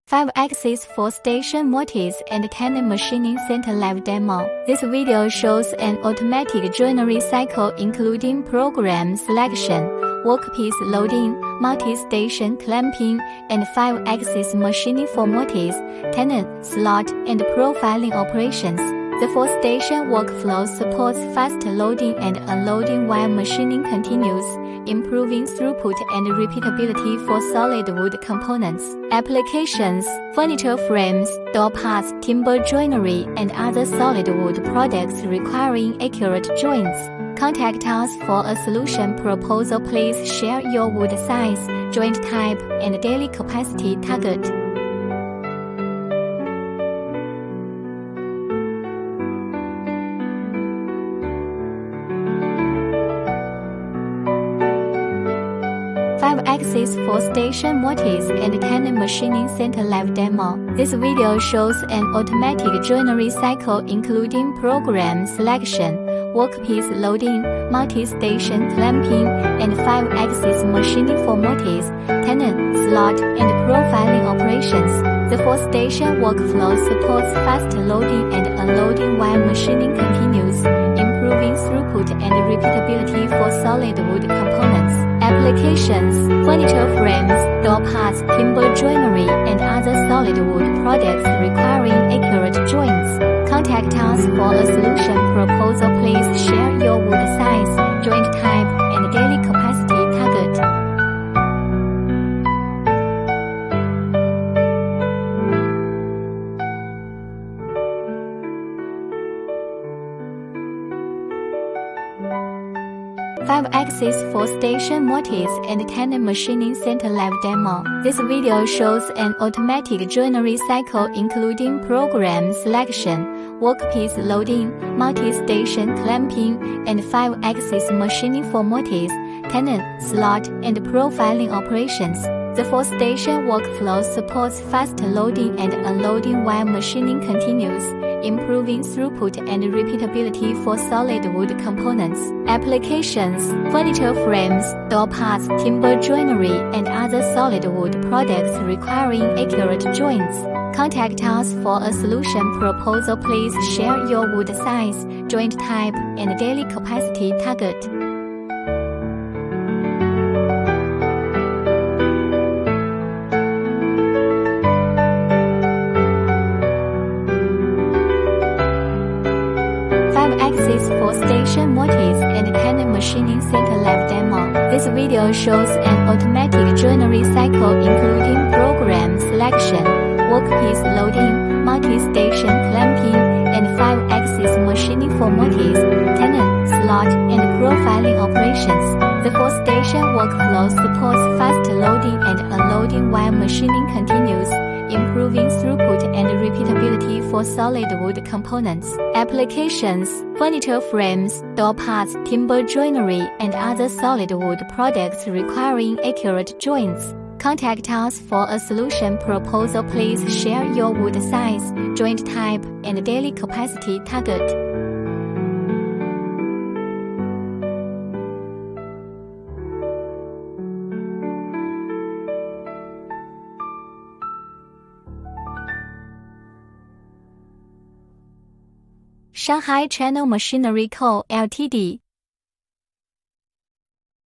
5-axis 4-station Mortise and Tenon machining center live demo. This video shows an automatic joinery cycle including program selection, workpiece loading, multi-station clamping, and 5-axis machining for Mortise, Tenon, slot, and profiling operations. The 4-station workflow supports fast loading and unloading while machining continues, improving throughput and repeatability for solid wood components. Applications: furniture frames, door parts, timber joinery, and other solid wood products requiring accurate joints. Contact us for a solution proposal. Please share your wood size, joint type, and daily capacity target. Five-axis 4-station Mortise and Tenon machining center live demo. This video shows an automatic joinery cycle including program selection, workpiece loading, multi-station clamping, and 5-axis machining for Mortise, Tenon, slot, and profiling operations. The 4-station workflow supports fast loading and unloading while machining continues, improving throughput and repeatability for solid wood components. Applications: furniture frames, door parts, timber joinery, and other solid wood products requiring accurate joints. Contact us for a solution proposal. Please share your wood size, joint type, and daily capacity target. Five-axis 4-station Mortise and Tenon machining center live demo. This video shows an automatic joinery cycle including program selection, workpiece loading, multi-station clamping, and 5-axis machining for Mortise, Tenon, slot, and profiling operations. The 4-station workflow supports fast loading and unloading while machining continues, improving throughput and repeatability for solid wood components. Applications: furniture frames, door parts, timber joinery, and other solid wood products requiring accurate joints. Contact us for a solution proposal. Please share your wood size, joint type, and daily capacity target. Five-axis 4-station Mortise and Tenon machining center live demo. This video shows an automatic joinery cycle including program selection, workpiece loading, multi-station clamping, and 5-axis machining for Mortise, Tenon, slot, and profiling operations. The 4-station workflow supports fast loading and unloading while machining continues, improving throughput and repeatability for solid wood components. Applications: furniture frames, door parts, timber joinery, and other solid wood products requiring accurate joints. Contact us for a solution proposal. Please share your wood size, joint type, and daily capacity target. Shanghai Channel Machinery Co., Ltd.